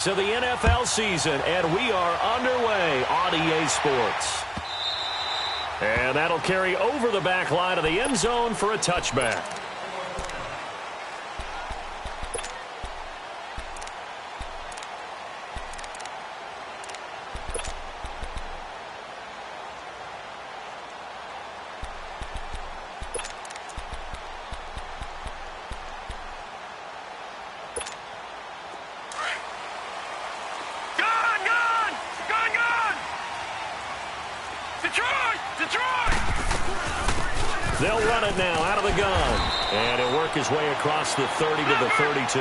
of the NFL season, and we are underway on EA Sports. And that'll carry over the back line of the end zone for a touchback. They'll run it now out of the gun. And he'll work his way across the 30 to the 32.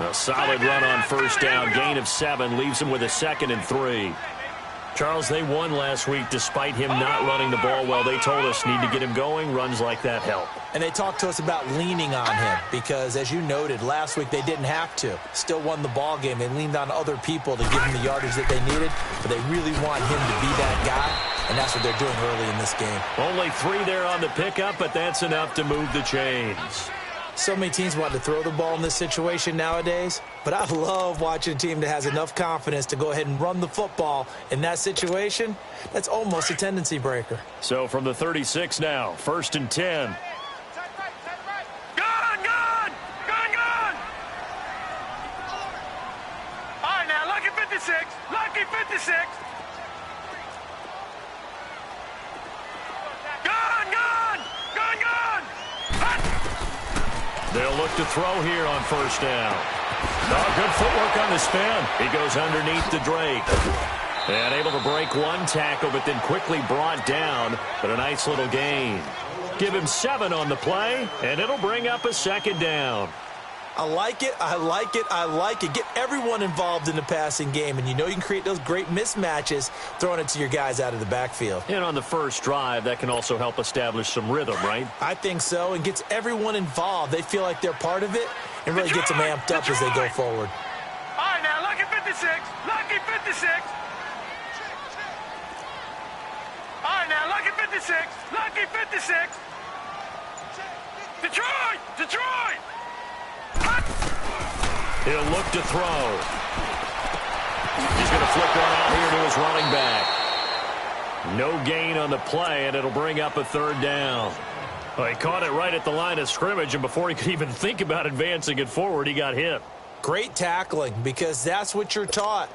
A solid run on first down. Gain of 7 leaves him with a 2nd and 3. Charles, they won last week despite him not running the ball well. They told us need to get him going. Runs like that help. And they talked to us about leaning on him because, as you noted, last week they didn't have to. Still won the ball game. They leaned on other people to give him the yardage that they needed, but they really want him to be that guy, and that's what they're doing early in this game. Only 3 there on the pickup, but that's enough to move the chains. So many teams want to throw the ball in this situation nowadays, but I love watching a team that has enough confidence to go ahead and run the football in that situation. That's almost a tendency breaker. So from the 36 now, 1st and 10. Lucky 56. They'll look to throw here on first down. Oh, good footwork on the spin. He goes underneath to Drake. And able to break 1 tackle, but then quickly brought down. But a nice little gain. Give him 7 on the play, and it'll bring up a 2nd down. I like it, I like it, I like it. Get everyone involved in the passing game, and you know you can create those great mismatches throwing it to your guys out of the backfield. And on the first drive, that can also help establish some rhythm, right? I think so, and gets everyone involved. They feel like they're part of it, and really gets them amped up as they go forward. All right, now, lucky 56, lucky 56. All right, now, lucky 56, lucky 56. Detroit! He'll look to throw. He's going to flick one out here to his running back. No gain on the play, and it'll bring up a 3rd down. Well, he caught it right at the line of scrimmage, and before he could even think about advancing it forward, he got hit. Great tackling, because that's what you're taught.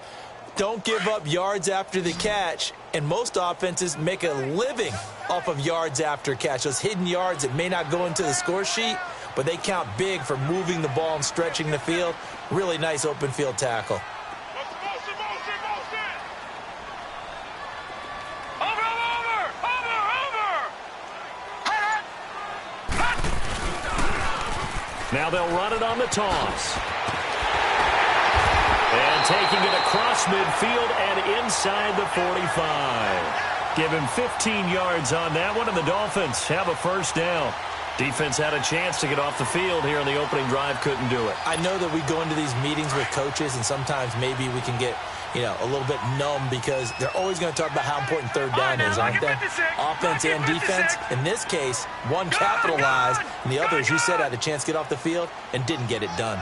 Don't give up yards after the catch, and most offenses make a living off of yards after catch. Those hidden yards that may not go into the score sheet, but they count big for moving the ball and stretching the field. Really nice open field tackle. Now they'll run it on the toss. And taking it across midfield and inside the 45. Give him 15 yards on that one, and the Dolphins have a first down. Defense had a chance to get off the field here on the opening drive, couldn't do it. I know that we go into these meetings with coaches, and sometimes maybe we can get, a little bit numb because they're always going to talk about how important 3rd down is, aren't they? Offense and defense. In this case, one capitalized, and the other, as you said, had a chance to get off the field and didn't get it done.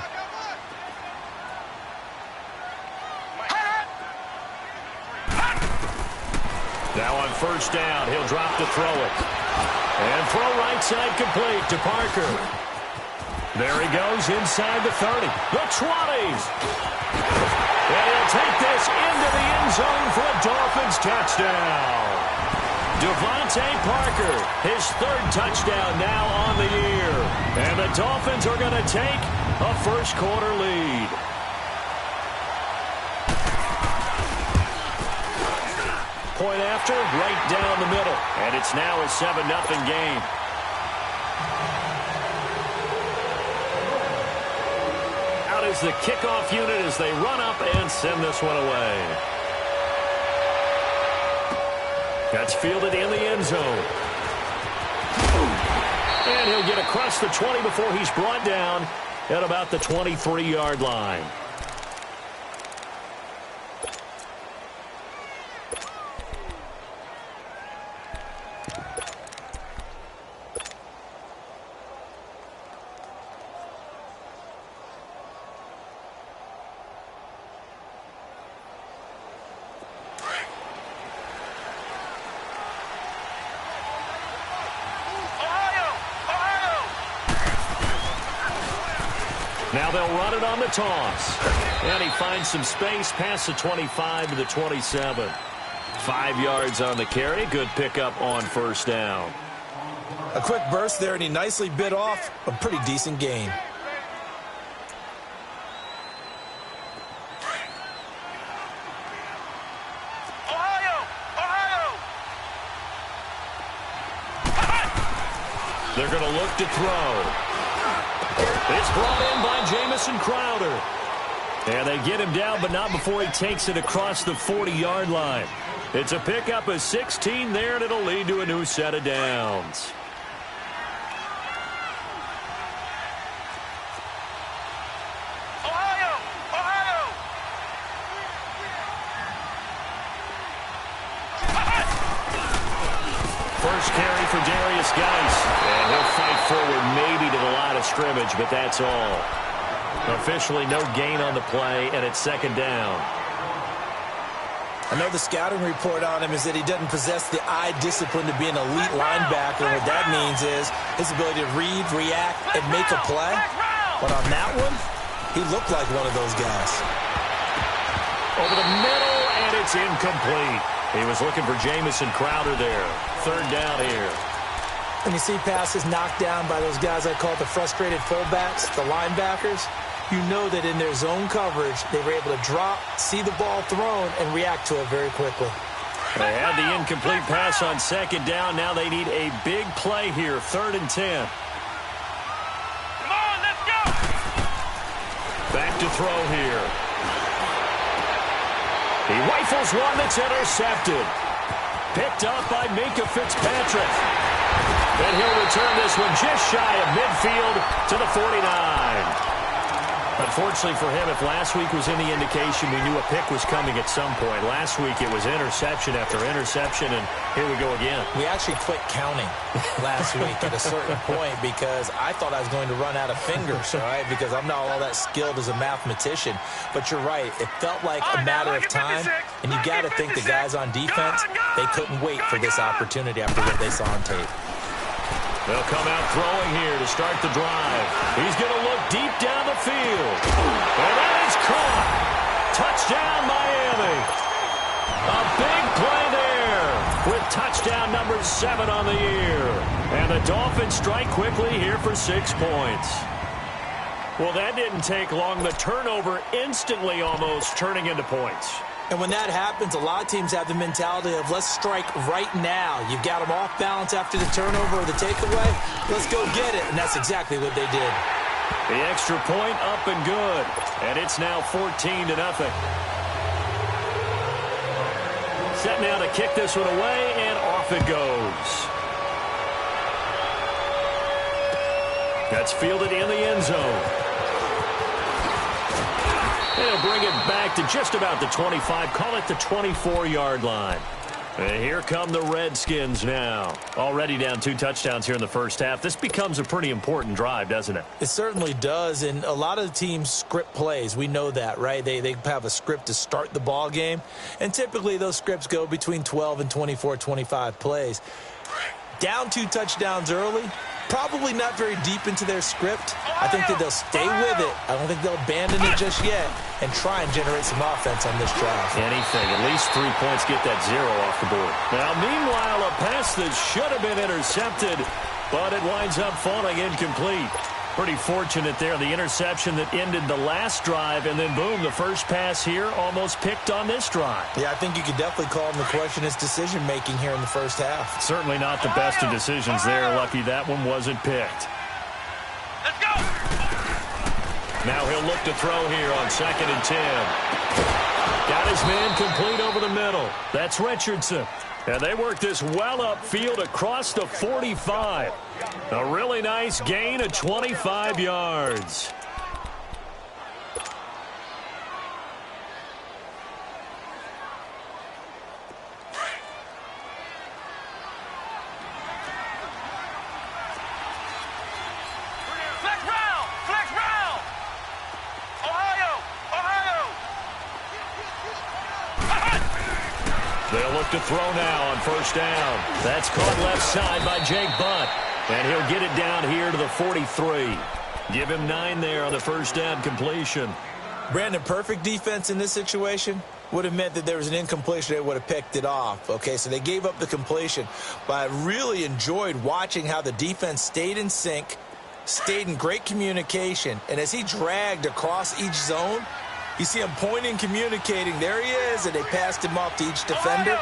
Now on first down, he'll drop to throw it. And throw right side complete to Parker. There he goes inside the 30. The 20s. And he'll take this into the end zone for a Dolphins touchdown. Devontae Parker, his 3rd touchdown now on the year. And the Dolphins are going to take a first-quarter lead. Point after, right down the middle. And it's now a 7-0 game. Out is the kickoff unit as they run up and send this one away. That's fielded in the end zone. And he'll get across the 20 before he's brought down at about the 23-yard line. they'll run it on the toss. And he finds some space past the 25 to the 27. 5 yards on the carry. Good pickup on first down. A quick burst there, and he nicely bit off a pretty decent gain. They're going to look to throw. It's brought in by Jamison Crowder. And they get him down, but not before he takes it across the 40-yard line. It's a pickup of 16 there, and it'll lead to a new set of downs. First carry for Darius Geis. And he'll fight forward maybe to the line of scrimmage, but that's all. Officially no gain on the play, and it's second down. I know the scouting report on him is that he doesn't possess the eye discipline to be an elite linebacker. And what that means is his ability to read, react, and make a play. But on that one, he looked like one of those guys. Over the middle, and it's incomplete. He was looking for Jamison Crowder there. Third down here. When you see passes knocked down by those guys I call the frustrated fullbacks, the linebackers, you know that in their zone coverage, they were able to drop, see the ball thrown, and react to it very quickly. They had the incomplete pass on second down. Now they need a big play here, 3rd and 10. Come on, let's go! Back to throw here. He rifles one that's intercepted. Picked up by Minkah Fitzpatrick. And he'll return this one just shy of midfield to the 49. Unfortunately for him, if last week was any indication, we knew a pick was coming at some point. Last week it was interception after interception, and here we go again. We actually quit counting last week at a certain point because I thought I was going to run out of fingers, all right, because I'm not all that skilled as a mathematician. But you're right. It felt like a matter of time, and you got to think the guys on defense, they couldn't wait for this opportunity after what they saw on tape. They'll come out throwing here to start the drive. He's going to look deep down the field. And that is caught. Touchdown, Miami. A big play there with touchdown number 7 on the year. And the Dolphins strike quickly here for 6 points. Well, that didn't take long. The turnover instantly almost turning into points. And when that happens, a lot of teams have the mentality of let's strike right now. You've got them off balance after the turnover or the takeaway. Let's go get it. And that's exactly what they did. The extra point up and good. And it's now 14-0. Set now to kick this one away, and off it goes. That's fielded in the end zone. They'll bring it back to just about the 25. Call it the 24-yard line. And here come the Redskins now. Already down 2 touchdowns here in the first half. This becomes a pretty important drive, doesn't it? It certainly does. And a lot of the teams script plays. We know that, right? They have a script to start the ball game. And typically those scripts go between 12 and 24, 25 plays. Down 2 touchdowns early. Probably not very deep into their script. I think that they'll stay with it. I don't think they'll abandon it just yet and try and generate some offense on this drive. Anything. At least 3 points, get that 0 off the board. Now, meanwhile, a pass that should have been intercepted, but it winds up falling incomplete. Pretty fortunate there. The interception that ended the last drive, and then, boom, the first pass here almost picked on this drive. Yeah, I think you could definitely call him the question his decision-making here in the first half. Certainly not the best of decisions there. Lucky that one wasn't picked. Let's go! Now he'll look to throw here on 2nd and 10. Got his man complete over the middle. That's Richardson. And they work this well upfield across the 45. A really nice gain of 25 yards. Flex round! Flex round! Ohio! They'll look to throw now on first down. That's caught left side by Jake Butt. And he'll get it down here to the 43. Give him 9 there on the first down completion. Brandon, perfect defense in this situation would have meant that there was an incompletion. They would have picked it off. Okay, so they gave up the completion. But I really enjoyed watching how the defense stayed in sync, stayed in great communication. And as he dragged across each zone, you see him pointing, communicating. There he is, and they passed him off to each defender.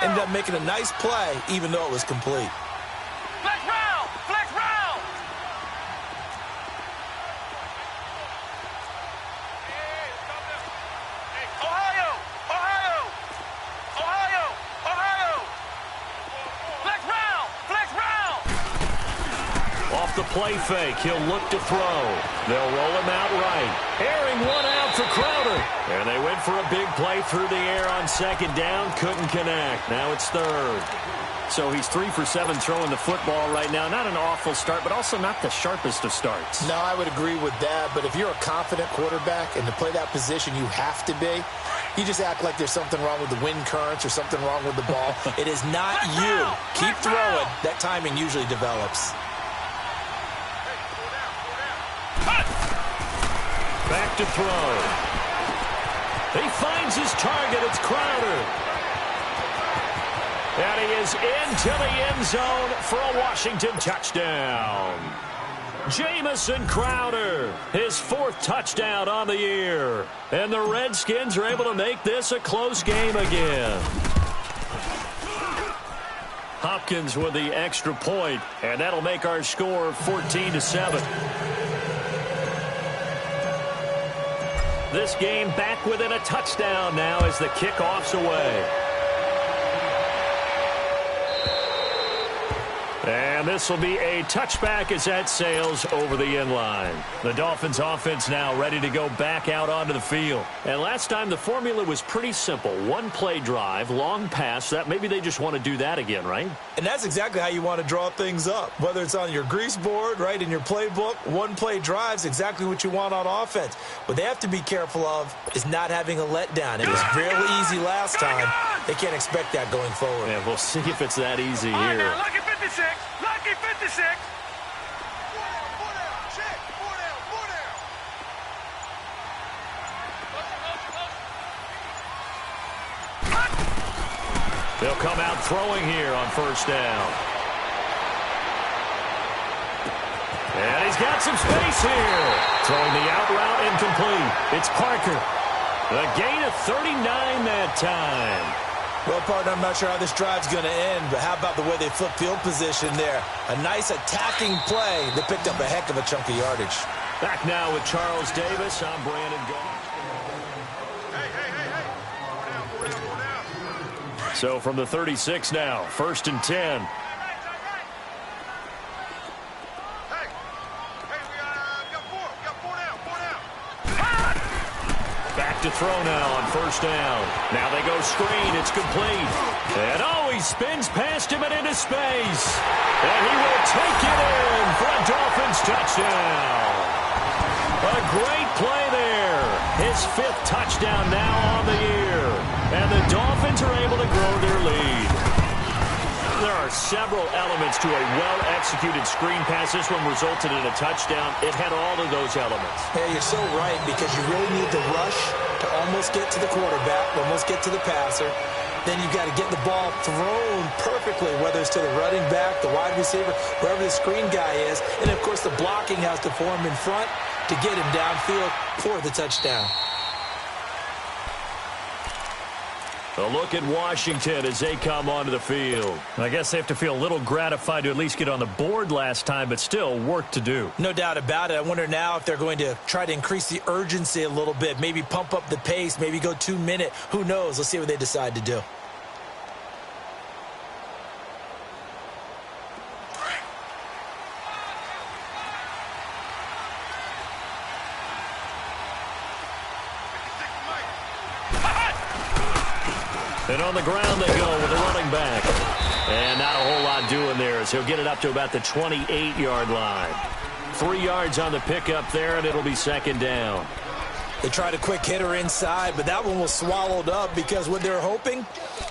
Ended up making a nice play, even though it was complete. Flex round! Flex round! Ohio! Ohio! Ohio! Ohio! Flex round! Flex round! Off the play fake, he'll look to throw. They'll roll him out right. Airing one out for Crowder. And they went for a big play through the air on second down. Couldn't connect. Now it's third. So he's 3 for 7 throwing the football right now. Not an awful start, but also not the sharpest of starts. No, I would agree with that. But if you're a confident quarterback and to play that position, you have to be. You just act like there's something wrong with the wind currents or something wrong with the ball. It is not you. Keep throwing. That timing usually develops. Back to throw. He finds his target. It's Crowder. And he is into the end zone for a Washington touchdown. Jamison Crowder, his 4th touchdown on the year. And the Redskins are able to make this a close game again. Hopkins with the extra point, and that'll make our score 14-7. This game back within a touchdown now as the kickoff's away. And this will be a touchback as that sails over the end line. The Dolphins offense now ready to go back out onto the field. And last time the formula was pretty simple. 1 play drive, long pass. That maybe they just want to do that again, right? And that's exactly how you want to draw things up. Whether it's on your grease board, right, in your playbook, 1 play drive is exactly what you want on offense. What they have to be careful of is not having a letdown. It was really easy last time. They can't expect that going forward. Yeah, we'll see if it's that easy here. Now, lucky 56! Lucky 56! They'll come out throwing here on first down. And he's got some space here. Throwing the out route incomplete. It's Parker. A gain of 39 that time. Well, partner, I'm not sure how this drive's going to end, but how about the way they flip field position there? A nice attacking play. They picked up a heck of a chunk of yardage. Back now with Charles Davis. I'm Brandon Goff. So from the 36 now, 1st and 10. Back to throw now on first down. Now they go screen. It's complete. And he spins past him and into space. And he will take it in for a Dolphins touchdown. A great play there. His 5th touchdown now on the year. And the Dolphins are able to grow their lead. There are several elements to a well-executed screen pass. This one resulted in a touchdown. It had all of those elements. Yeah, you're so right, because you really need to rush to almost get to the quarterback, almost get to the passer. Then you've got to get the ball thrown perfectly, whether it's to the running back, the wide receiver, wherever the screen guy is. And, of course, the blocking has to form in front to get him downfield for the touchdown. A look at Washington as they come onto the field. I guess they have to feel a little gratified to at least get on the board last time, but still work to do. No doubt about it. I wonder now if they're going to try to increase the urgency a little bit, maybe pump up the pace, maybe go 2-minute. Who knows? Let's see what they decide to do. And on the ground they go with the running back. And not a whole lot doing there as he'll get it up to about the 28-yard line. 3 yards on the pickup there, and it'll be second down. They tried a quick hitter inside, but that one was swallowed up because what they're hoping,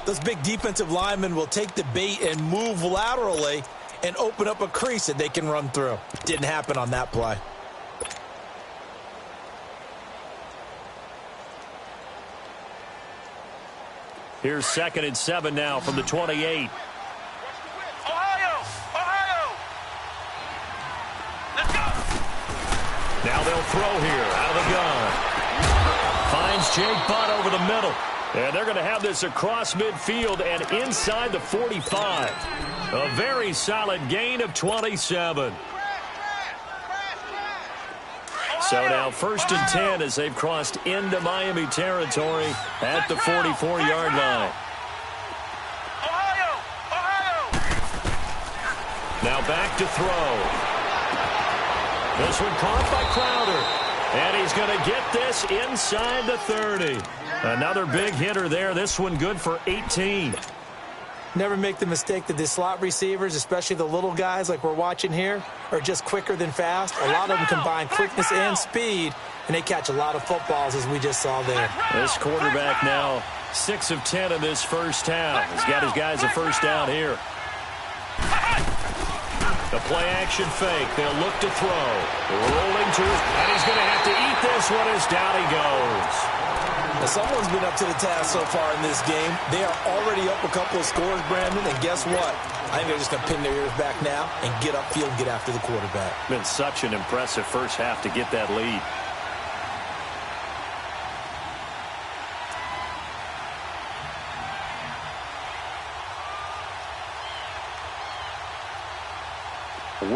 those big defensive linemen will take the bait and move laterally and open up a crease that they can run through. Didn't happen on that play. Here's 2nd and 7 now from the 28. Ohio! Ohio! Let's go! Now they'll throw here out of the gun. Finds Jake Butt over the middle. And they're going to have this across midfield and inside the 45. A very solid gain of 27. So now 1st and 10 as they've crossed into Miami territory at the 44-yard line. Ohio! Ohio! Now back to throw. This one caught by Crowder. And he's going to get this inside the 30. Another big hitter there. This one good for 18. Never make the mistake that the slot receivers, especially the little guys like we're watching here, are just quicker than fast. A lot of them combine quickness and speed, and they catch a lot of footballs, as we just saw there. This quarterback now 6 of 10 in this first half. He's got his guys a first down here. The play-action fake. They'll look to throw. Rolling to his, and he's going to have to eat this one as down he goes. Now, someone's been up to the task so far in this game. They are already up a couple of scores, Brandon, and guess what? I think they're just going to pin their ears back now and get upfield and get after the quarterback. Been such an impressive first half to get that lead.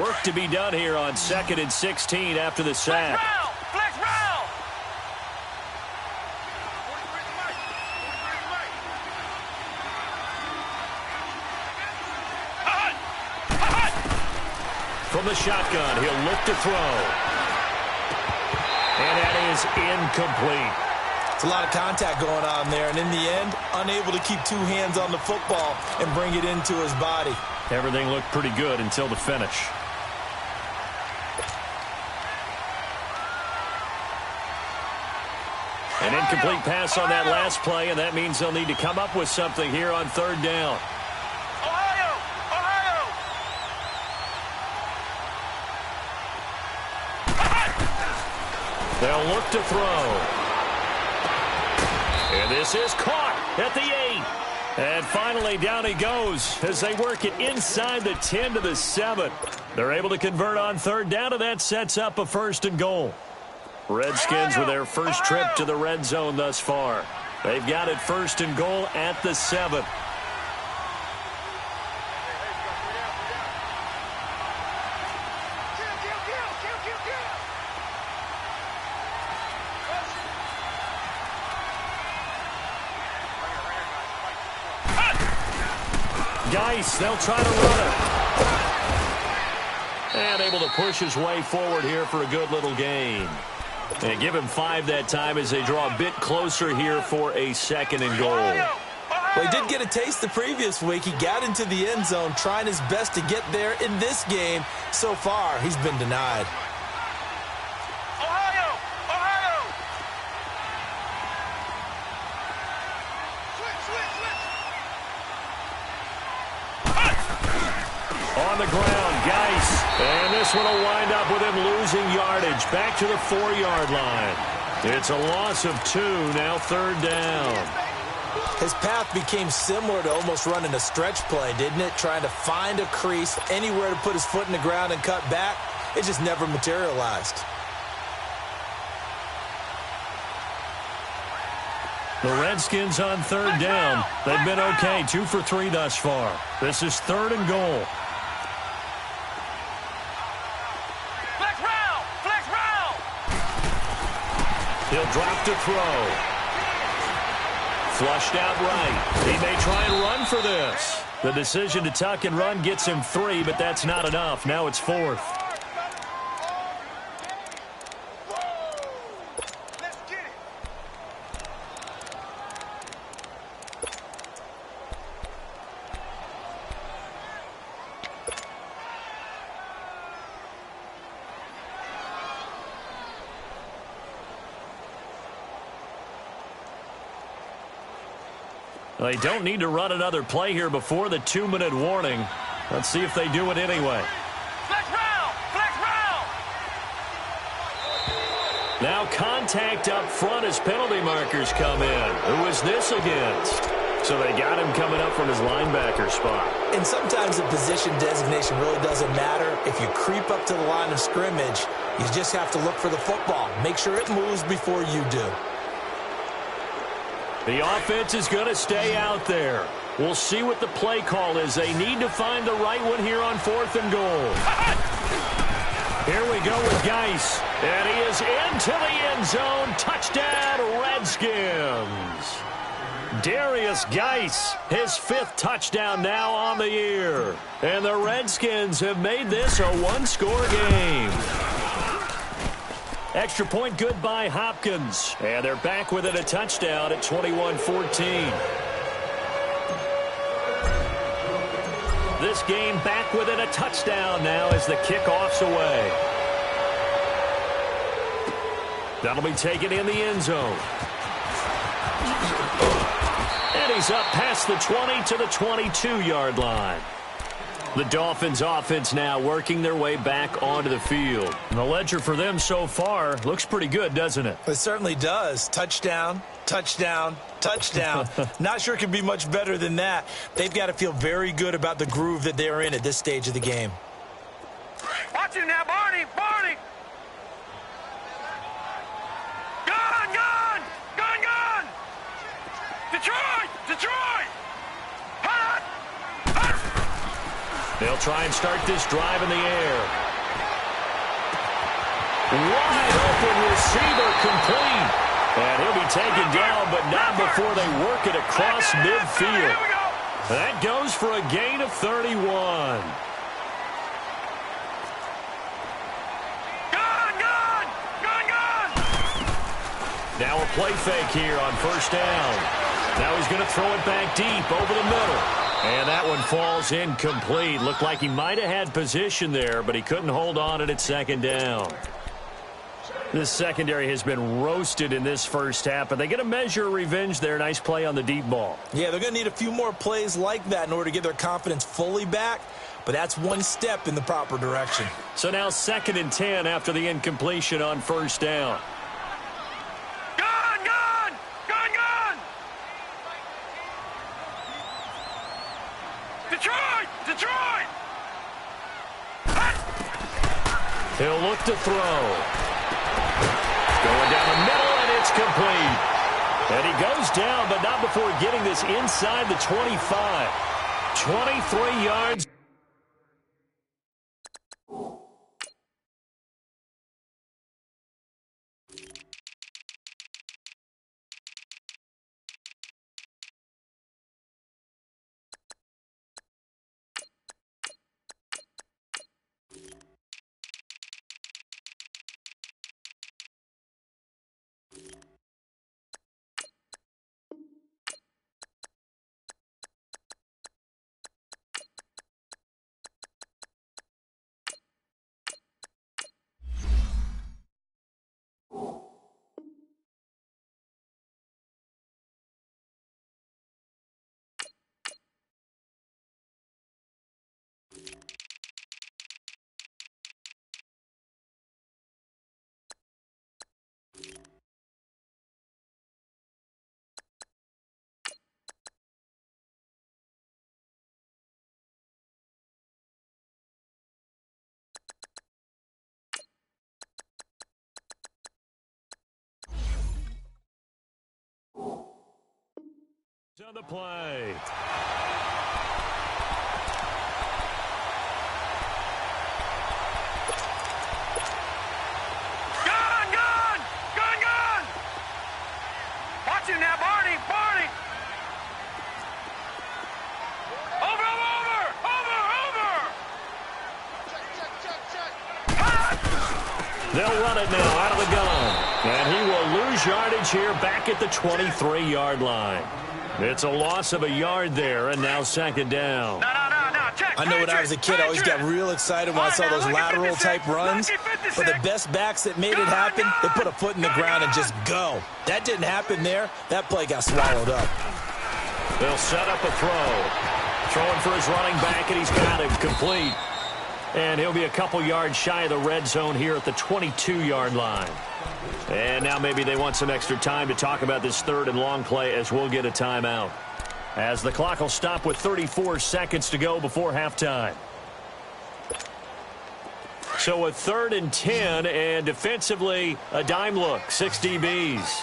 Work to be done here on 2nd and 16 after the sack. Flex round! From the shotgun, he'll look to throw. And that is incomplete. It's a lot of contact going on there, and in the end, unable to keep 2 hands on the football and bring it into his body. Everything looked pretty good until the finish. An incomplete pass on that last play, and that means they'll need to come up with something here on 3rd down. Ohio! Ohio! They'll look to throw. And this is caught at the 8. And finally, down he goes as they work it inside the 10 to the 7. They're able to convert on 3rd down, and that sets up a 1st and goal. Redskins with their first trip to the red zone thus far. They've got it 1st and goal at the 7. Geis, they'll try to run it. And able to push his way forward here for a good little gain. And give him 5 that time as they draw a bit closer here for a 2nd and goal. Well, he did get a taste the previous week. He got into the end zone trying his best to get there in this game. So far, he's been denied. Ohio! Ohio! On the ground, Geis. And this one will wind up with him losing yardage. Back to the 4-yard line. It's a loss of 2, now 3rd down. His path became similar to almost running a stretch play, didn't it? Trying to find a crease, anywhere to put his foot in the ground and cut back. It just never materialized. The Redskins on 3rd down. They've been okay, 2 for 3 thus far. This is 3rd and goal. He'll drop to throw. Flushed out right. He may try and run for this. The decision to tuck and run gets him 3, but that's not enough. Now it's 4th. They don't need to run another play here before the 2-minute warning. Let's see if they do it anyway. Flex round! Flex round! Now contact up front as penalty markers come in. Who is this against? So they got him coming up from his linebacker spot. And sometimes the position designation really doesn't matter. If you creep up to the line of scrimmage, you just have to look for the football. Make sure it moves before you do. The offense is going to stay out there. We'll see what the play call is. They need to find the right one here on 4th and goal. Here we go with Geis. And he is into the end zone. Touchdown, Redskins. Darius Geis, his 5th touchdown now on the year. And the Redskins have made this a one-score game. Extra point good by Hopkins. And they're back within a touchdown at 21-14. This game back within a touchdown now as the kickoff's away. That'll be taken in the end zone. And he's up past the 20 to the 22-yard line. The Dolphins offense now working their way back onto the field. And the ledger for them so far looks pretty good, doesn't it? It certainly does. Touchdown, touchdown, touchdown. Not sure it can be much better than that. They've got to feel very good about the groove that they're in at this stage of the game. Watch him now, Barney! Barney! Gun! Gun! Gun! Gun! Detroit! Detroit! Hot! Hot! They'll try and start this drive in the air. Wide open receiver complete. And he'll be taken down, but not before they work it across midfield. That goes for a gain of 31. Gun! Gun! Gun! Gun! Now a play fake here on 1st down. Now he's going to throw it back deep over the middle. And that one falls incomplete. Looked like he might have had position there, but he couldn't hold on at 2nd down. This secondary has been roasted in this first half, but they get a measure of revenge there. Nice play on the deep ball. Yeah, they're going to need a few more plays like that in order to get their confidence fully back, but that's one step in the proper direction. So now 2nd and 10 after the incompletion on 1st down. Gun! Gun! Gun! Gun! Detroit! Detroit! Hot! He'll look to throw. Going down the middle, and it's complete. And he goes down, but not before getting this inside the 25. 23 yards. On the play. Gun! Gun! Gun! Gun! Watch him now, Barney! Barney! Over! Over! Over! Over! Hot! They'll run it now out of the gun. And he will lose yardage here back at the 23-yard line. It's a loss of a yard there, and now 2nd down. No. Check. I know when I was a kid, I always got real excited when I saw those lateral-type runs. But the best backs that made it happen, they put a foot in the ground and just go. That didn't happen there. That play got swallowed up. They'll set up a throw. Throwing for his running back, and he's got him complete. And he'll be a couple yards shy of the red zone here at the 22-yard line. And now maybe they want some extra time to talk about this 3rd and long play as we'll get a timeout. as the clock will stop with 34 seconds to go before halftime. So a 3rd and 10, and defensively a dime look, 6 DBs.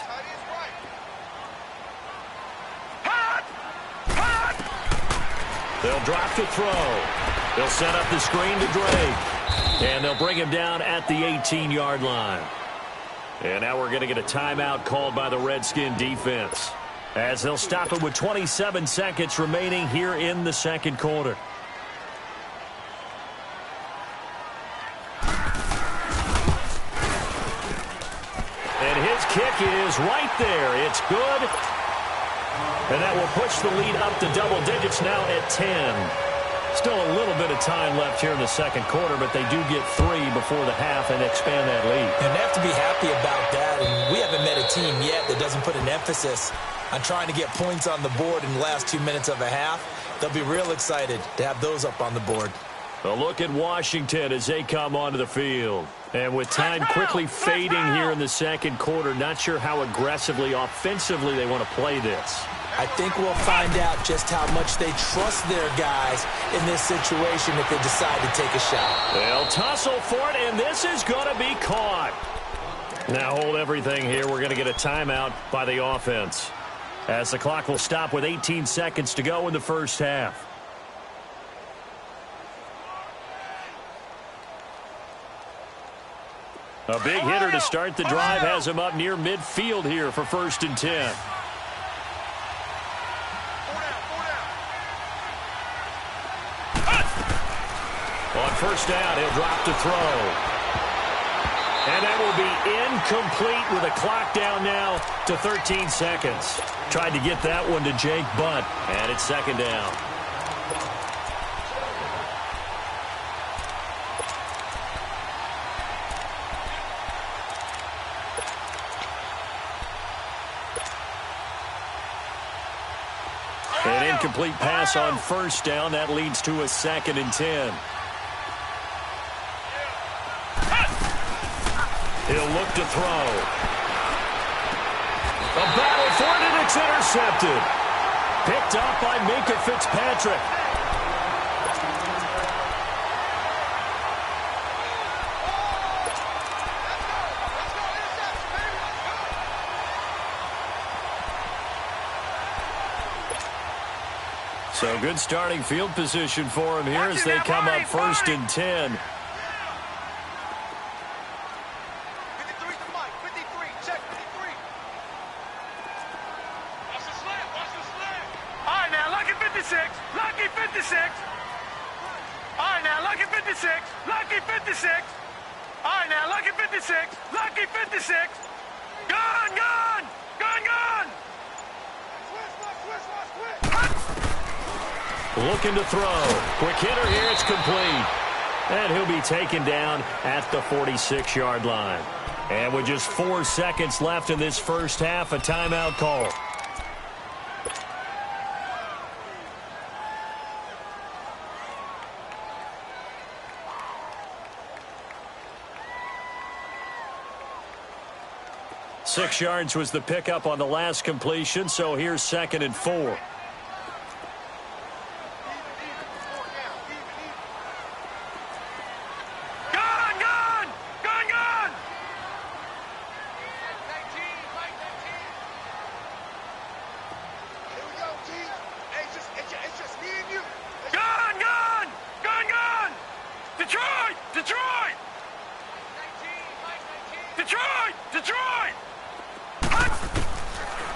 They'll drop to throw. They'll set up the screen to Drake. And they'll bring him down at the 18-yard line. And now we're going to get a timeout called by the Redskin defense, as they'll stop it with 27 seconds remaining here in the second quarter. And his kick is right there. It's good. And that will push the lead up to double digits now at 10. Still a little bit of time left here in the second quarter, but they do get 3 before the half and expand that lead. And they have to be happy about that. And we haven't met a team yet that doesn't put an emphasis on trying to get points on the board in the last 2 minutes of a half. They'll be real excited to have those up on the board. A look at Washington as they come onto the field. And with time quickly fading here in the second quarter, not sure how aggressively, offensively they want to play this. I think we'll find out just how much they trust their guys in this situation if they decide to take a shot. They'll tussle for it, and this is going to be caught. Now hold everything here. We're going to get a timeout by the offense, as the clock will stop with 18 seconds to go in the first half. A big hitter to start the drive has him up near midfield here for 1st and 10. On 1st down, he'll drop to throw. And that will be incomplete with a clock down now to 13 seconds. Tried to get that one to Jake Butt, and it's 2nd down. An incomplete pass on 1st down. That leads to a 2nd and 10. He'll look to throw. A battle for it, and it's intercepted. Picked up by Minkah Fitzpatrick. So good starting field position for him here as they come up 1st and 10. Lucky 56. All right, now, lucky 56. Lucky 56. All right, now, lucky 56. Lucky 56. Gone, gone. Gone, gone. Looking to throw. Quick hitter here. It's complete. And he'll be taken down at the 46-yard line. And with just 4 seconds left in this first half, a timeout call. Six yards was the pickup on the last completion, so here's 2nd and 4.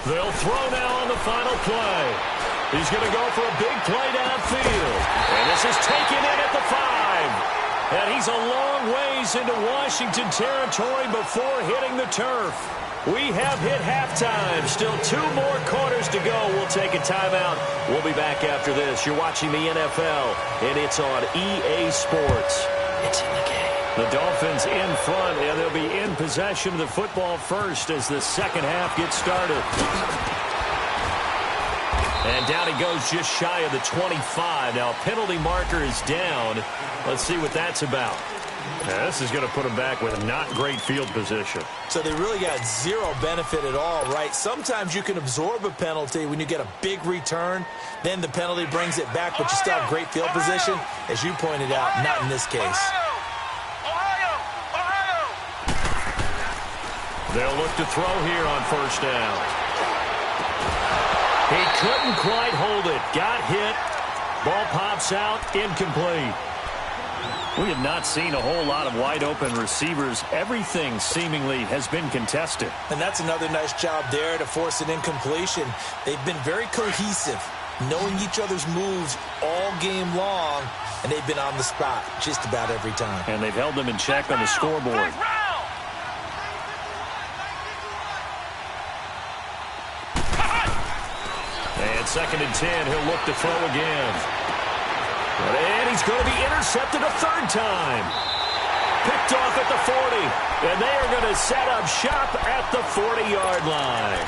They'll throw now on the final play. He's going to go for a big play downfield. And this is taken in at the 5. And he's a long ways into Washington territory before hitting the turf. We have hit halftime. Still 2 more quarters to go. We'll take a timeout. We'll be back after this. You're watching the NFL, and it's on EA Sports. It's in the game. The Dolphins in front, and they'll be in possession of the football first as the second half gets started. And down he goes just shy of the 25. Now a penalty marker is down. Let's see what that's about. Yeah, this is going to put them back with not great field position. So they really got zero benefit at all, right? Sometimes you can absorb a penalty when you get a big return. Then the penalty brings it back, but you still have great field position. As you pointed out, not in this case. They'll look to throw here on first down. He couldn't quite hold it. Got hit. Ball pops out. Incomplete. We have not seen a whole lot of wide-open receivers. Everything seemingly has been contested. And that's another nice job there to force an incompletion. They've been very cohesive, knowing each other's moves all game long, and they've been on the spot just about every time. And they've held them in check on the scoreboard. And 2nd and 10, he'll look to throw again. And he's going to be intercepted a third time. Picked off at the 40. And they are going to set up shop at the 40-yard line.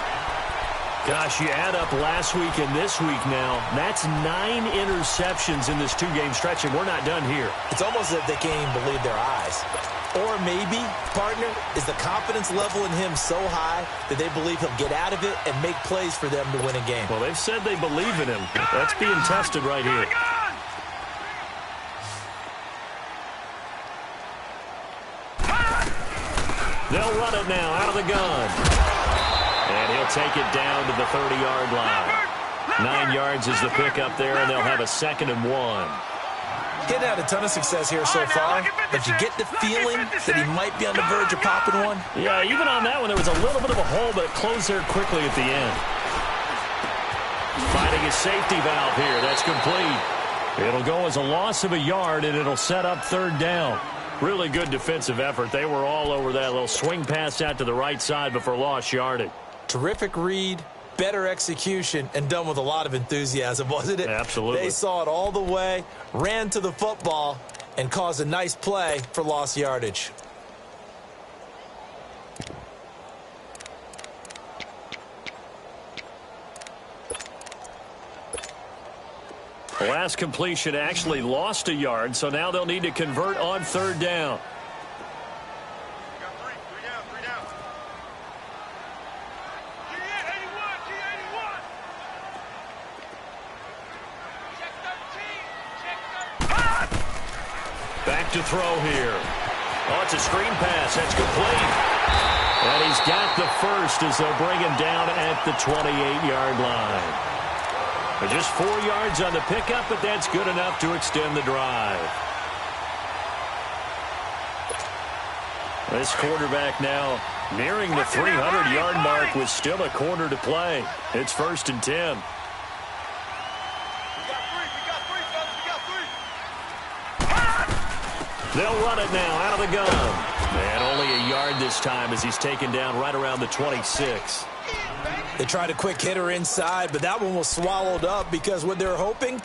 Gosh, you add up last week and this week now. That's 9 interceptions in this 2-game stretch, and we're not done here. It's almost as if they can't even believe their eyes. Or maybe, partner, is the confidence level in him so high that they believe he'll get out of it and make plays for them to win a game. Well, they've said they believe in him. That's being tested right here. They'll run it now out of the gun. And he'll take it down to the 30-yard line. 9 yards is the pickup there, and they'll have a 2nd and 1. Getting had a ton of success here so far, but you get the feeling that he might be on the verge of popping one. Yeah, even on that one, there was a little bit of a hole, but it closed there quickly at the end. Finding a safety valve here. That's complete. It'll go as a loss of a yard, and it'll set up 3rd down. Really good defensive effort. They were all over that little swing pass out to the right side before lost yardage. Terrific read, better execution, and done with a lot of enthusiasm, wasn't it? Absolutely. They saw it all the way, ran to the football, and caused a nice play for lost yardage. The last completion actually lost a yard, so now they'll need to convert on 3rd down. Back to throw here. Oh, it's a screen pass. That's complete. And he's got the first as they'll bring him down at the 28-yard line. Just 4 yards on the pickup, but that's good enough to extend the drive. This quarterback now nearing the 300-yard mark with still a quarter to play. It's 1st and 10. They'll run it now out of the gun. And only a yard this time as he's taken down right around the 26. They tried a quick hitter inside, but that one was swallowed up because what they're hoping,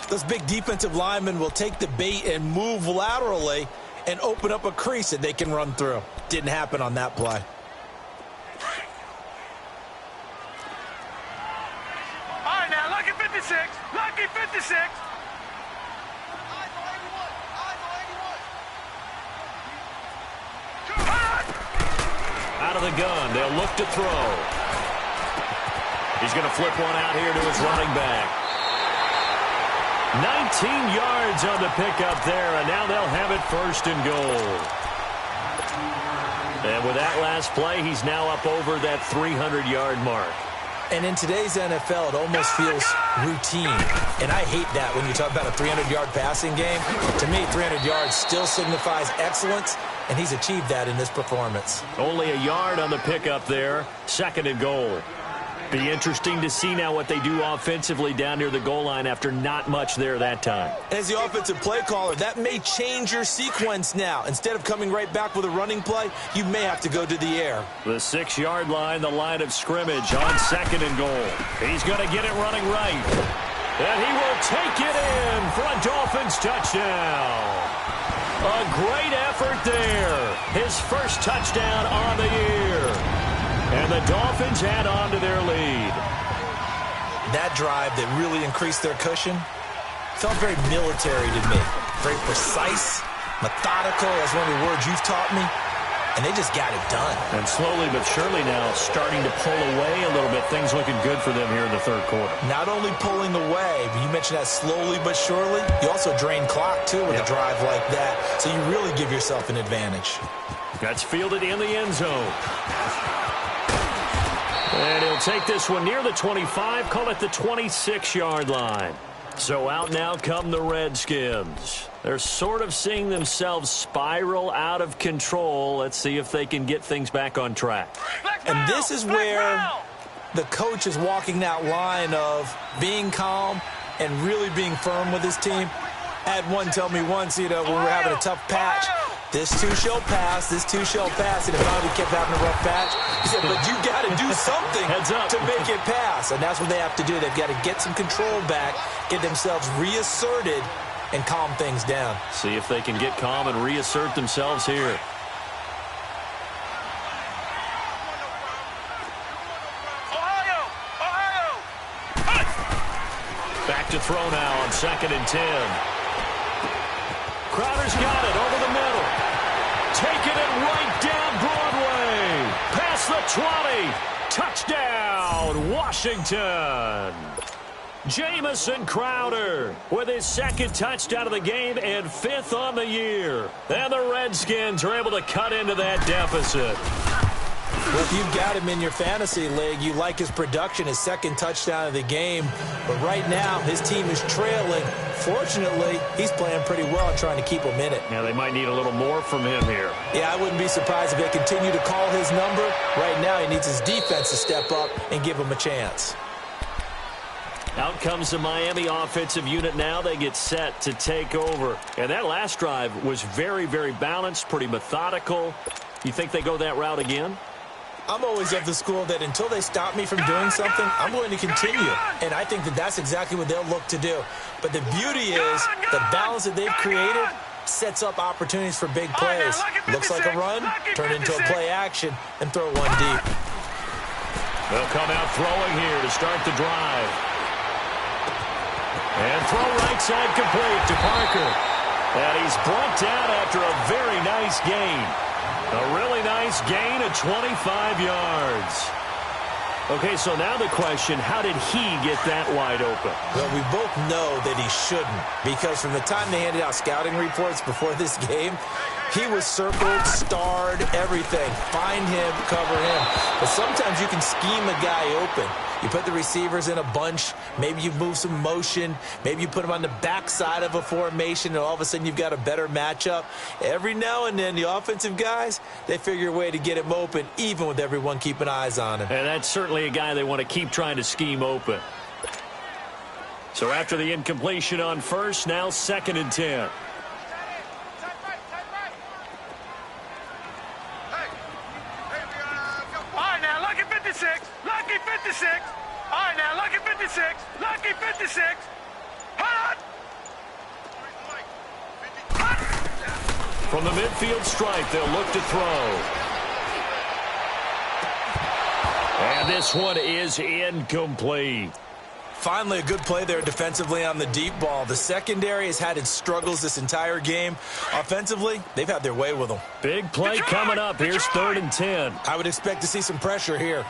those big defensive linemen will take the bait and move laterally and open up a crease that they can run through. Didn't happen on that play. All right, now, lucky 56. Lucky 56. Out of the gun, they'll look to throw. He's going to flip one out here to his running back. 19 yards on the pickup there, and now they'll have it 1st and goal. And with that last play, he's now up over that 300-yard mark. And in today's NFL, it almost feels routine. And I hate that when you talk about a 300-yard passing game. To me, 300 yards still signifies excellence, and he's achieved that in this performance. Only a yard on the pickup there, 2nd and goal. Be interesting to see now what they do offensively down near the goal line after not much there that time. As the offensive play caller, that may change your sequence now. Instead of coming right back with a running play, you may have to go to the air. The 6-yard line, the line of scrimmage on 2nd and goal. He's going to get it running right. And he will take it in for a Dolphins touchdown. A great effort there. His first touchdown on the year. And the Dolphins add on to their lead. That drive that really increased their cushion felt very military to me. Very precise, methodical. That's one of the words you've taught me. And they just got it done. And slowly but surely now starting to pull away a little bit. Things looking good for them here in the third quarter. Not only pulling away, but you mentioned that slowly but surely. You also drain clock, too, with a drive like that. So you really give yourself an advantage. That's fielded in the end zone. And he'll take this one near the 25, call it the 26-yard line. So out now come the Redskins. They're sort of seeing themselves spiral out of control. Let's see if they can get things back on track. And this is where the coach is walking that line of being calm and really being firm with his team. I had one tell me once, when we were having a tough patch, this too shall pass, this too shall pass, and if finally kept having a rough patch, he said, but you got to do something to make it pass. And that's what they have to do. They've got to get some control back, get themselves reasserted, and calm things down. See if they can get calm and reassert themselves here. Back to throw now on 2nd and 10. Crowder's got it over the middle. Taking it right down Broadway. Past the 20. Touchdown, Washington. Jamison Crowder with his 2nd touchdown of the game and 5th on the year. And the Redskins are able to cut into that deficit. Well, if you've got him in your fantasy league, you like his production, his 2nd touchdown of the game. But right now, his team is trailing. Fortunately, he's playing pretty well and trying to keep him in it. Yeah, they might need a little more from him here. Yeah, I wouldn't be surprised if they continue to call his number. Right now, he needs his defense to step up and give him a chance. Out comes the Miami offensive unit now. They get set to take over. And that last drive was very, very balanced, pretty methodical. You think they go that route again? I'm always of the school that until they stop me from doing something, I'm going to continue. And I think that that's exactly what they'll look to do. But the beauty is the balance that they've created sets up opportunities for big plays. Looks like a run, turn into a play action, and throw one deep. They'll come out throwing here to start the drive. And throw right side complete to Parker. And he's brought down after a very nice gain. A really nice gain of 25 yards. Okay, so now the question, how did he get that wide open? Well, we both know that he shouldn't, because from the time they handed out scouting reports before this game, he was circled, starred, everything. Find him, cover him. But sometimes you can scheme a guy open. You put the receivers in a bunch. Maybe you move some motion. Maybe you put them on the backside of a formation, and all of a sudden you've got a better matchup. Every now and then, the offensive guys, they figure a way to get him open, even with everyone keeping eyes on him. And that's certainly a guy they want to keep trying to scheme open. So after the incompletion on first, now 2nd and 10. Lucky 56. All right, now, lucky 56. Lucky 56. Hot. From the midfield stripe, they'll look to throw. And this one is incomplete. Finally, a good play there defensively on the deep ball. The secondary has had its struggles this entire game. Offensively, they've had their way with them. Big play coming up. Here's 3rd and 10. I would expect to see some pressure here.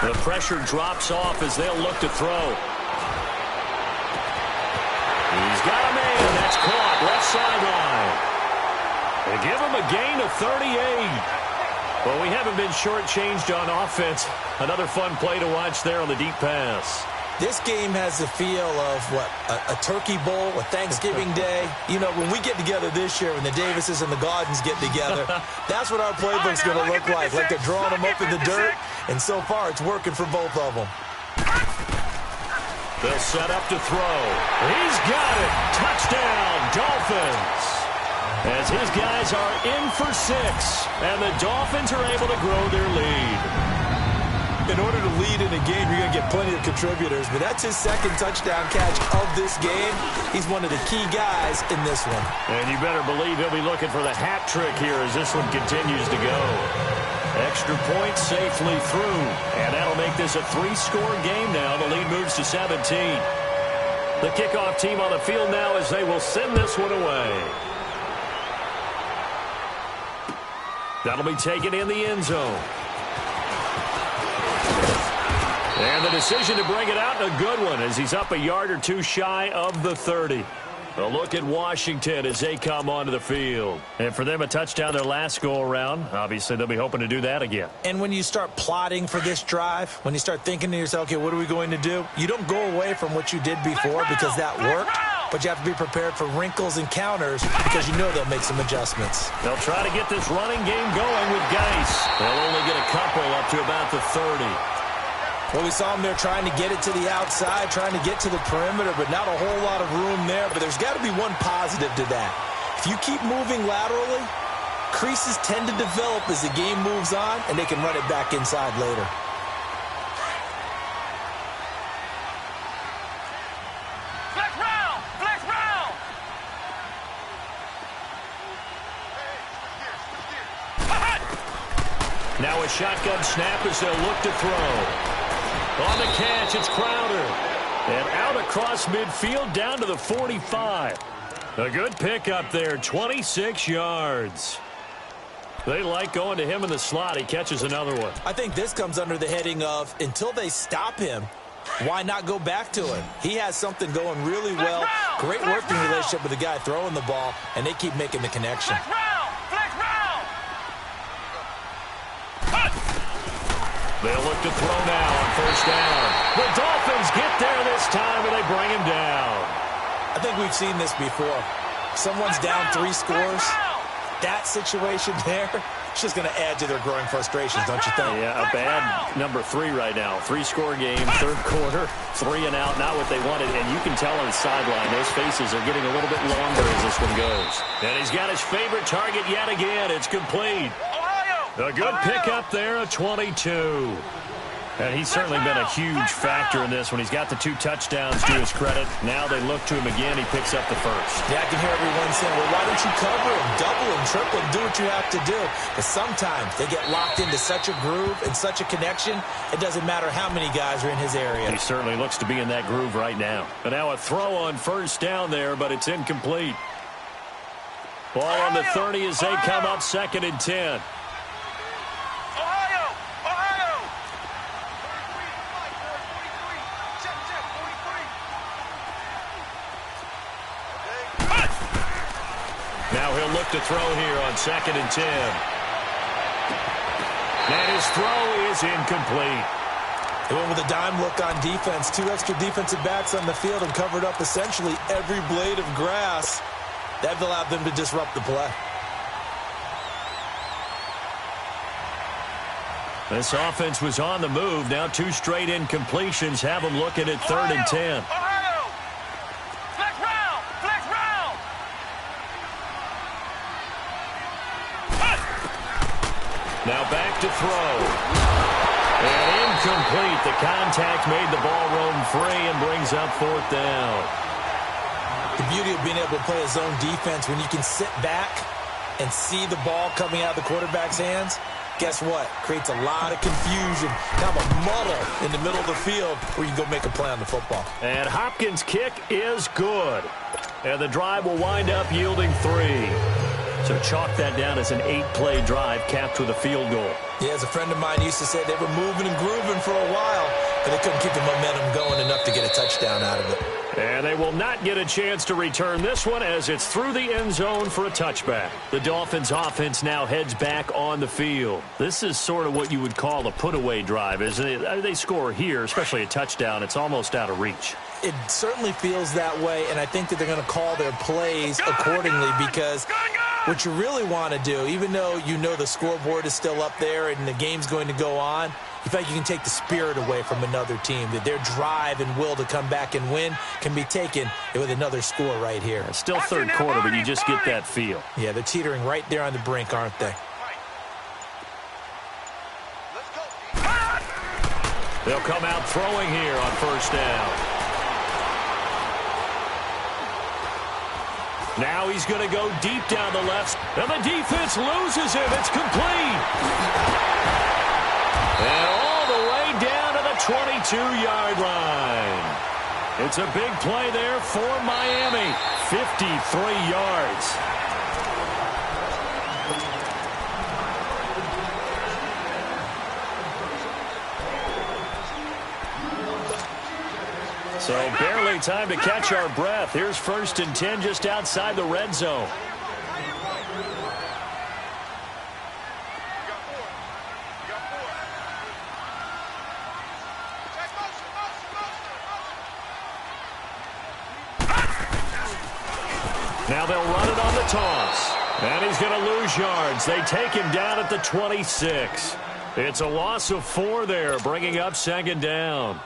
The pressure drops off as they'll look to throw. He's got a man. That's caught. Left sideline. They give him a gain of 38. Well, we haven't been shortchanged on offense. Another fun play to watch there on the deep pass. This game has the feel of, a turkey bowl, a Thanksgiving day. You know, when we get together this year, when the Davises and the Gaudens get together, that's what our playbook's going to look like they're drawing them up in the dirt, and so far it's working for both of them. They'll set up to throw. He's got it. Touchdown, Dolphins. As his guys are in for 6, and the Dolphins are able to grow their lead. In order to lead in a game, you're going to get plenty of contributors, but that's his 2nd touchdown catch of this game. He's one of the key guys in this one. And you better believe he'll be looking for the hat trick here as this one continues to go. Extra point safely through. And that'll make this a 3-score game now. The lead moves to 17. The kickoff team on the field now as they will send this one away. That'll be taken in the end zone. And the decision to bring it out, a good one, as he's up a yard or two shy of the 30. A look at Washington as they come onto the field. And for them, a touchdown their last go-around. Obviously, they'll be hoping to do that again. And when you start plotting for this drive, when you start thinking to yourself, okay, what are we going to do? You don't go away from what you did before because that worked, but you have to be prepared for wrinkles and counters because you know they'll make some adjustments. They'll try to get this running game going with Geis. They'll only get a couple up to about the 30. Well, we saw him there trying to get it to the outside, trying to get to the perimeter, but not a whole lot of room there. But there's got to be one positive to that. If you keep moving laterally, creases tend to develop as the game moves on, and they can run it back inside later. Flex round! Flex round! Now a shotgun snap as they'll look to throw. On the catch, it's Crowder. And out across midfield down to the 45. A good pickup there, 26 yards. They like going to him in the slot. He catches another one. I think this comes under the heading of, until they stop him, why not go back to him? He has something going really well. Great working relationship with the guy throwing the ball, and they keep making the connection. Flex round! Flex round! They'll look to throw now on first down. The Dolphins get there this time, and they bring him down. I think we've seen this before. Someone's down 3 scores. That situation there, it's just going to add to their growing frustrations, don't you think? Yeah, a bad number 3 right now. 3-score game, third quarter, 3 and out, not what they wanted. And you can tell on the sideline, those faces are getting a little bit longer as this one goes. And he's got his favorite target yet again. It's complete. A good pickup there, a 22. And he's certainly been a huge factor in this when he's got the 2 touchdowns to his credit. Now they look to him again. He picks up the first. Yeah, I can hear everyone saying, well, why don't you cover him, double him, triple him, do what you have to do. But sometimes they get locked into such a groove and such a connection, it doesn't matter how many guys are in his area. He certainly looks to be in that groove right now. And now a throw on first down there, but it's incomplete. Ball on the 30 as they come up 2nd and 10. Now he'll look to throw here on 2nd and 10. And his throw is incomplete. They went with a dime look on defense. 2 extra defensive backs on the field and covered up essentially every blade of grass. That allowed them to disrupt the play. This offense was on the move. Now 2 straight incompletions have them looking at 3rd and 10. Now back to throw. And incomplete. The contact made the ball roam free and brings up 4th down. The beauty of being able to play a zone defense when you can sit back and see the ball coming out of the quarterback's hands, guess what? Creates a lot of confusion, kind of a muddle in the middle of the field where you can go make a play on the football. And Hopkins' kick is good. And the drive will wind up yielding 3. So chalk that down as an 8-play drive capped with a field goal. Yeah, as a friend of mine used to say, they were moving and grooving for a while, but they couldn't keep the momentum going enough to get a touchdown out of it. And they will not get a chance to return this one as it's through the end zone for a touchback. The Dolphins offense now heads back on the field. This is sort of what you would call a put-away drive, isn't it? They score here, especially a touchdown. It's almost out of reach. It certainly feels that way, and I think that they're going to call their plays accordingly because what you really want to do, even though you know the scoreboard is still up there and the game's going to go on, you feel like you can take the spirit away from another team, that their drive and will to come back and win can be taken with another score right here. Still third quarter, but you just get that feel. Yeah, they're teetering right there on the brink, aren't they? They'll come out throwing here on first down. Now he's going to go deep down the left, and the defense loses him. It's complete. And all the way down to the 22-yard line. It's a big play there for Miami. 53 yards. So barely time to catch our breath. Here's 1st and 10 just outside the red zone. Now they'll run it on the toss. And he's going to lose yards. They take him down at the 26. It's a loss of 4 there, bringing up 2nd down.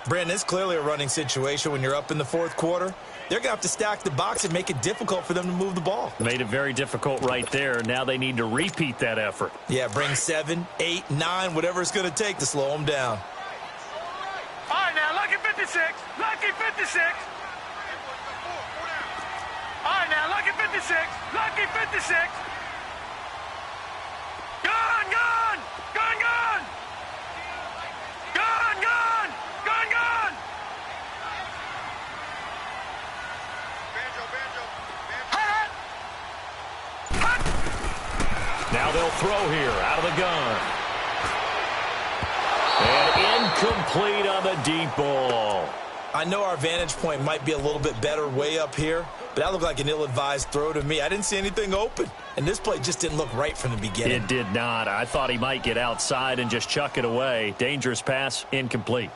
Brandon, it's clearly a running situation when you're up in the 4th quarter. They're going to have to stack the box and make it difficult for them to move the ball. Made it very difficult right there. Now they need to repeat that effort. Yeah, bring 7, 8, 9, whatever it's going to take to slow them down. All right, now, lucky 56. Lucky 56. All right, now, lucky 56. Lucky 56. Gun, gun. Gun, gun. Gun, gun. Gun, gun. Hut. Hut. Now they'll throw here out of the gun. And incomplete on the deep ball. I know our vantage point might be a little bit better way up here, but that looked like an ill-advised throw to me. I didn't see anything open, and this play just didn't look right from the beginning. It did not. I thought he might get outside and just chuck it away. Dangerous pass, incomplete.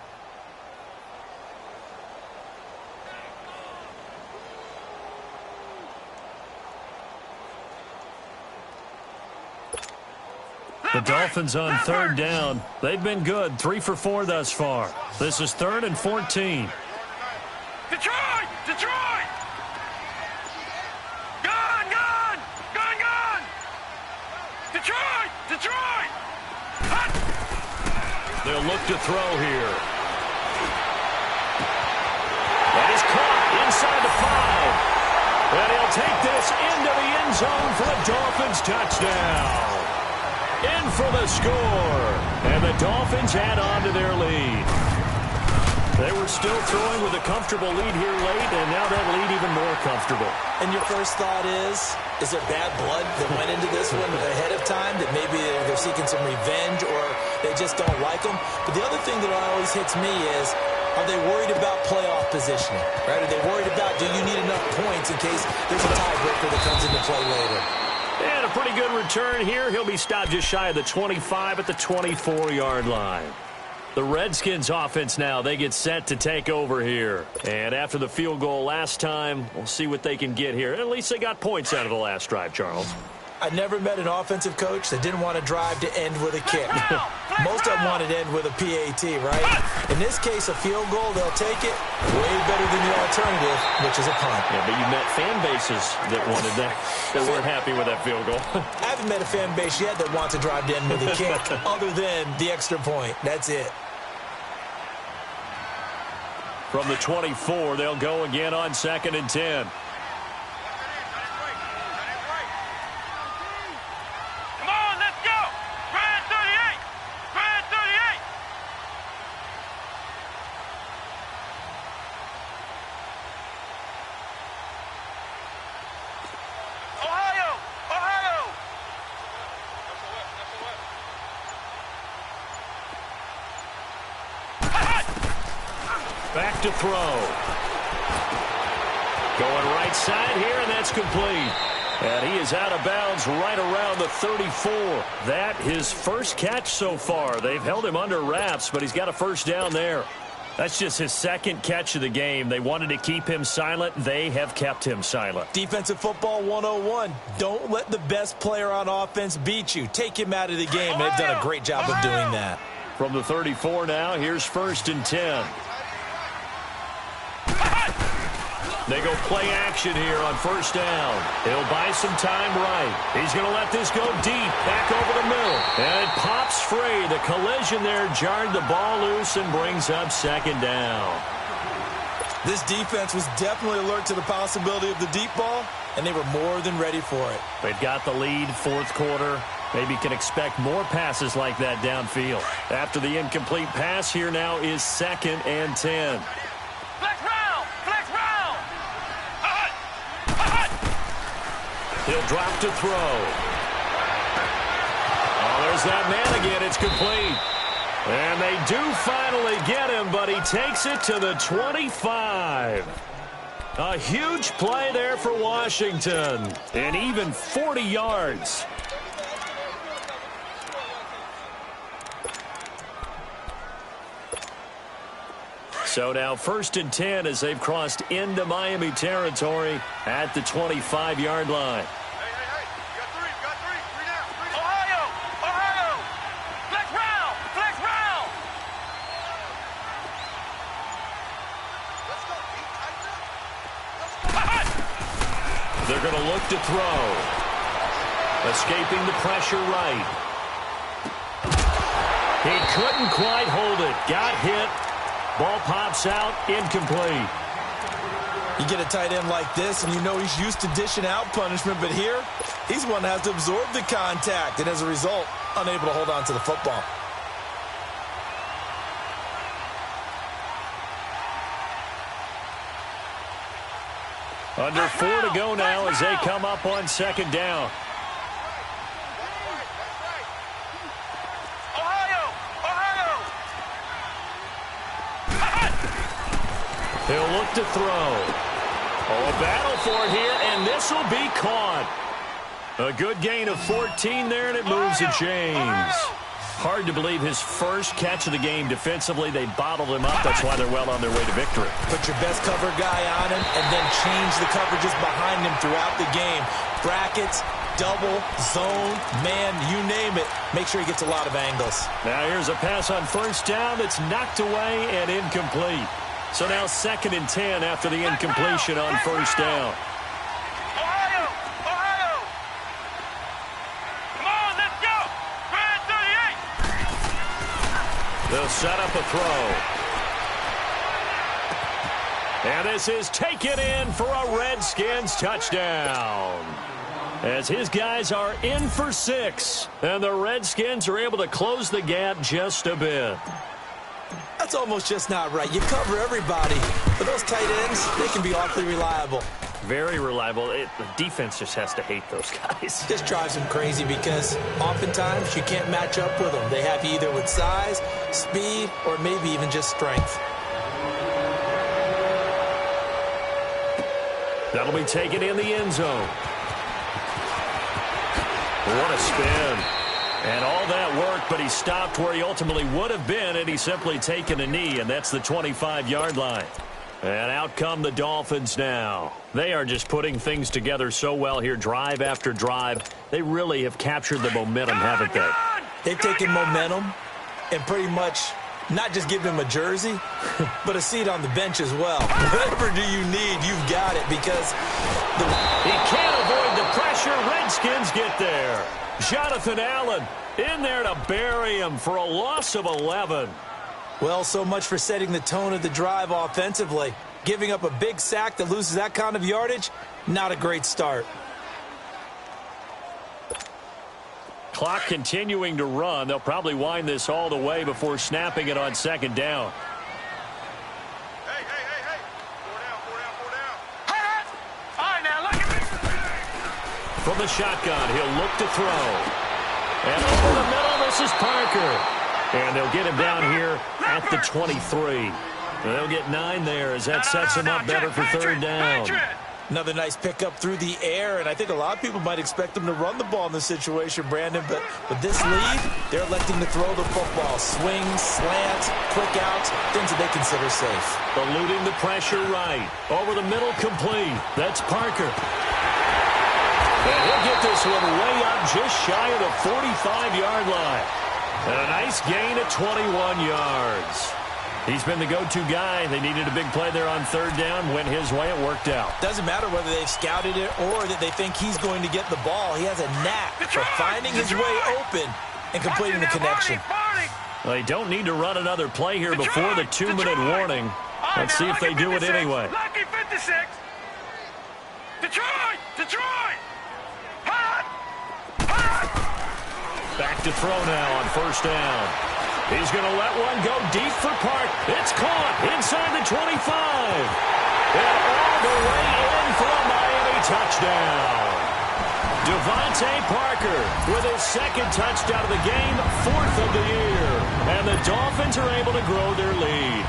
The Dolphins on 3rd down. They've been good, 3 for 4 thus far. This is 3rd and 14. Detroit! Detroit! Gun, gun! Gun, gun! Detroit! Detroit! Hut. They'll look to throw here. That is caught inside the 5. And he'll take this into the end zone for a Dolphins touchdown. In for the score. And the Dolphins add on to their lead. They were still throwing with a comfortable lead here late, and now that lead even more comfortable. And your first thought is there bad blood that went into this one ahead of time, that maybe they're seeking some revenge or they just don't like them? But the other thing that always hits me is, are they worried about playoff positioning? Right? Are they worried about, do you need enough points in case there's a tiebreaker that comes into play later? And a pretty good return here. He'll be stopped just shy of the 25 at the 24-yard line. The Redskins offense now, they get set to take over here. And after the field goal last time, we'll see what they can get here. At least they got points out of the last drive, Charles. I never met an offensive coach that didn't want to drive to end with a kick. Most of them wanted to end with a PAT, right? In this case, a field goal, they'll take it way better than the alternative, which is a punt. Yeah, but you met fan bases that wanted that, that weren't happy with that field goal. I haven't met a fan base yet that wants to drive to end with a kick other than the extra point. That's it. From the 24, they'll go again on 2nd and 10. Come on, let's go! Brad 38! Brad 38! Ohio! Ohio! Back to throw. Going right side here, and that's complete. And he is out of bounds right around the 34. That his first catch so far. They've held him under wraps, but he's got a first down there. That's just his second catch of the game. They wanted to keep him silent. They have kept him silent. Defensive football 101. Don't let the best player on offense beat you. Take him out of the game. They've done a great job of doing that. From the 34 now, here's 1st and 10. They go play action here on 1st down. He'll buy some time right. He's going to let this go deep, back over the middle. And it pops free. The collision there jarred the ball loose and brings up 2nd down. This defense was definitely alert to the possibility of the deep ball, and they were more than ready for it. They've got the lead, fourth quarter. Maybe can expect more passes like that downfield. After the incomplete pass, here now is 2nd and 10. Flex round! Flex round! He'll drop to throw. Oh, there's that man again. It's complete. And they do finally get him, but he takes it to the 25. A huge play there for Washington. And even 40 yards. So now 1st and 10 as they've crossed into Miami territory at the 25-yard line. Hey, you got three. Three down. Ohio! Flex round! Flex round! Let's go, Pete. They're going to look to throw. Escaping the pressure right. He couldn't quite hold it. Got hit. Ball pops out, incomplete. You get a tight end like this, and you know he's used to dishing out punishment, but here, he's one that has to absorb the contact, and as a result, unable to hold on to the football. Under 4 to go now as they come up on 2nd down. He'll look to throw. Oh, a battle for it here, and this will be caught. A good gain of 14 there, and it moves the chains. Hard to believe his first catch of the game defensively. They bottled him up. That's why they're well on their way to victory. Put your best cover guy on him, and then change the coverages behind him throughout the game. Brackets, double, zone, man, you name it. Make sure he gets a lot of angles. Now here's a pass on 1st down that's knocked away and incomplete. So now 2nd and 10 after the incompletion on 1st down. Ohio! Come on, let's go! Brad 38! They'll set up a throw. And this is taken in for a Redskins touchdown. As his guys are in for 6. And the Redskins are able to close the gap just a bit. That's almost just not right. You cover everybody. But those tight ends, they can be awfully reliable. Very reliable. The defense just has to hate those guys. This drives them crazy because oftentimes you can't match up with them. They have you either with size, speed, or maybe even just strength. That'll be taken in the end zone. What a spin. And all that work, but he stopped where he ultimately would have been, and he's simply taken a knee, and that's the 25-yard line. And out come the Dolphins now. They are just putting things together so well here, drive after drive. They really have captured the momentum, haven't they? They've taken momentum and pretty much not just given him a jersey, but a seat on the bench as well. Whatever do you need, you've got it, because he can't avoid the pressure. Redskins get there. Jonathan Allen in there to bury him for a loss of 11. Well, so much for setting the tone of the drive offensively. Giving up a big sack that loses that kind of yardage, not a great start. Clock continuing to run. They'll probably wind this all the way before snapping it on 2nd down. Hey. 4 down. Hey! All right, now, look at me. From the shotgun, he'll look to throw. And over the middle, this is Parker. And they'll get him down here at the 23. They'll get 9 there as that sets him up better for 3rd down. Another nice pickup through the air, and I think a lot of people might expect them to run the ball in this situation, Brandon, but with this lead, they're electing to throw the football. Swings, slants, quick outs, things that they consider safe. Eluding the pressure right. Over the middle, complete. That's Parker. And he'll get this one way up just shy of the 45-yard line. And a nice gain of 21 yards. He's been the go-to guy. They needed a big play there on 3rd down. Went his way. It worked out. Doesn't matter whether they've scouted it or that they think he's going to get the ball. He has a knack for finding his way open and completing the connection. Well, they don't need to run another play here before the 2-minute warning. Let's see if they do it anyway. Lucky 56. Detroit! Detroit! Hot! Hot! Back to throw now on first down. He's going to let one go deep for Park. It's caught inside the 25. And all the way in for a Miami touchdown. Devontae Parker with his second touchdown of the game, 4th of the year. And the Dolphins are able to grow their lead.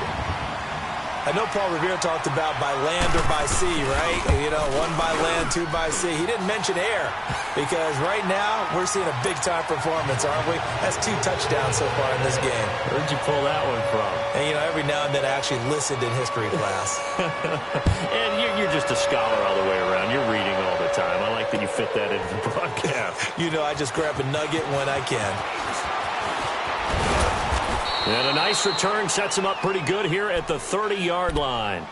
I know Paul Revere talked about by land or by sea, right? You know, 1 by land, 2 by sea. He didn't mention air because right now we're seeing a big-time performance, aren't we? That's 2 touchdowns so far in this game. Where'd you pull that one from? And, you know, every now and then I actually listened in history class. And you're just a scholar all the way around. You're reading all the time. I like that you fit that into the broadcast. You know, I just grab a nugget when I can. And a nice return sets him up pretty good here at the 30-yard line.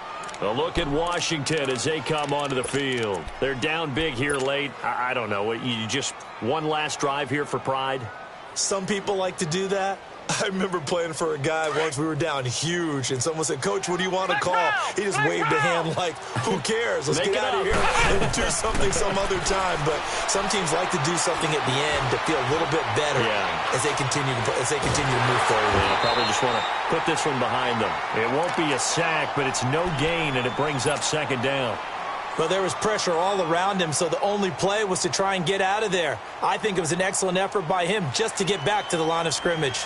A look at Washington as they come onto the field. They're down big here late. I don't know. You just one last drive here for pride? Some people like to do that. I remember playing for a guy once. We were down huge, and someone said, "Coach, what do you want to call?" He just waved a hand like, "Who cares? Let's get out of here and do something some other time." But some teams like to do something at the end to feel a little bit better as they continue to move forward. Yeah, probably just want to put this one behind them. It won't be a sack, but it's no gain, and it brings up second down. Well, there was pressure all around him, so the only play was to try and get out of there. I think it was an excellent effort by him just to get back to the line of scrimmage.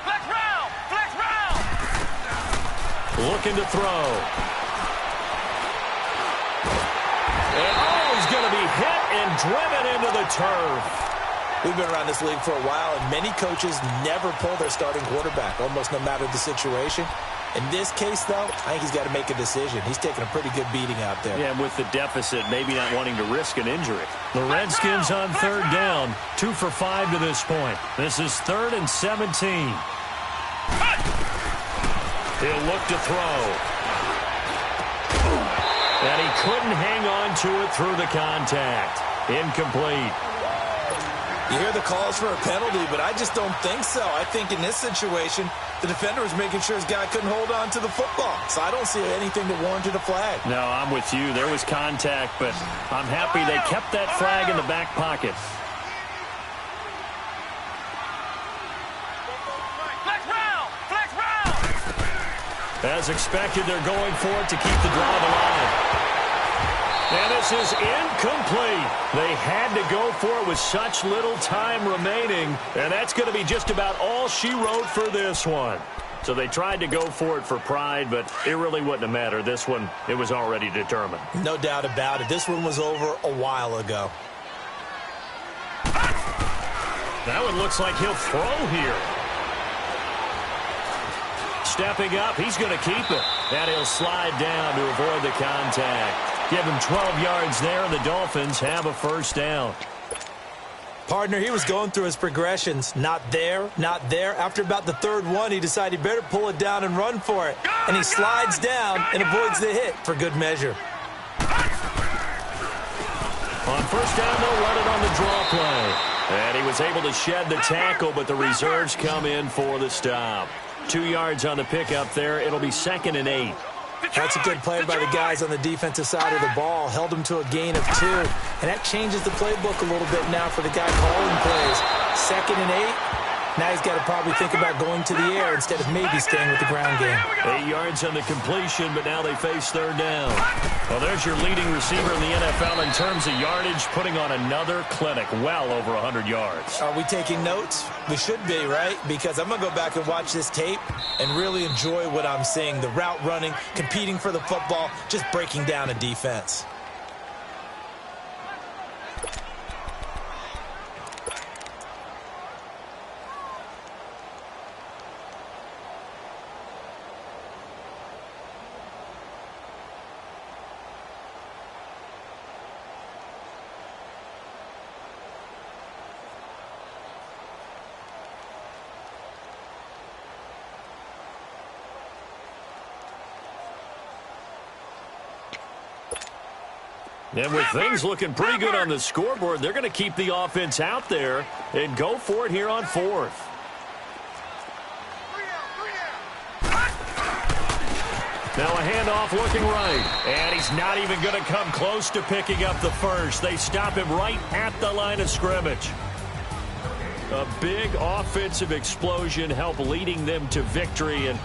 Flex round! Flex round! Looking to throw. And he's going to be hit and driven into the turf. We've been around this league for a while, and many coaches never pull their starting quarterback, almost no matter the situation. In this case, though, I think he's got to make a decision. He's taking a pretty good beating out there. Yeah, and with the deficit, maybe not wanting to risk an injury. The Redskins on third down, 2 for 5 to this point. This is 3rd and 17. He'll look to throw. And he couldn't hang on to it through the contact. Incomplete. You hear the calls for a penalty, but I just don't think so. I think in this situation, the defender was making sure his guy couldn't hold on to the football. So I don't see anything that warranted a flag. No, I'm with you. There was contact, but I'm happy they kept that flag in the back pocket. Flex round! Flex round! As expected, they're going for it to keep the drive alive. And this is incomplete. They had to go for it with such little time remaining, and that's going to be just about all she wrote for this one. So they tried to go for it for pride, but it really wouldn't have mattered. This one, it was already determined. No doubt about it. This one was over a while ago. That one looks like he'll throw here. Stepping up, he's going to keep it. And he'll slide down to avoid the contact. Give him 12 yards there, and the Dolphins have a first down. Partner, he was going through his progressions. Not there, not there. After about the 3rd one, he decided he better pull it down and run for it. And he slides down and avoids the hit for good measure. On first down, they'll run it on the draw play. And he was able to shed the tackle, but the reserves come in for the stop. 2 yards on the pickup there. It'll be 2nd and 8. That's a good play by the guys on the defensive side of the ball. Held him to a gain of 2. And that changes the playbook a little bit now for the guy calling plays. 2nd and 8. Now he's got to probably think about going to the air instead of maybe staying with the ground game. 8 yards on the completion, but now they face 3rd down. Well, there's your leading receiver in the NFL in terms of yardage, putting on another clinic, well over 100 yards. Are we taking notes? We should be, right? Because I'm going to go back and watch this tape and really enjoy what I'm seeing. The route running, competing for the football, just breaking down a defense. And with things looking pretty good on the scoreboard, they're going to keep the offense out there and go for it here on 4th. Now a handoff looking right. And he's not even going to come close to picking up the first. They stop him right at the line of scrimmage. A big offensive explosion helped leading them to victory. And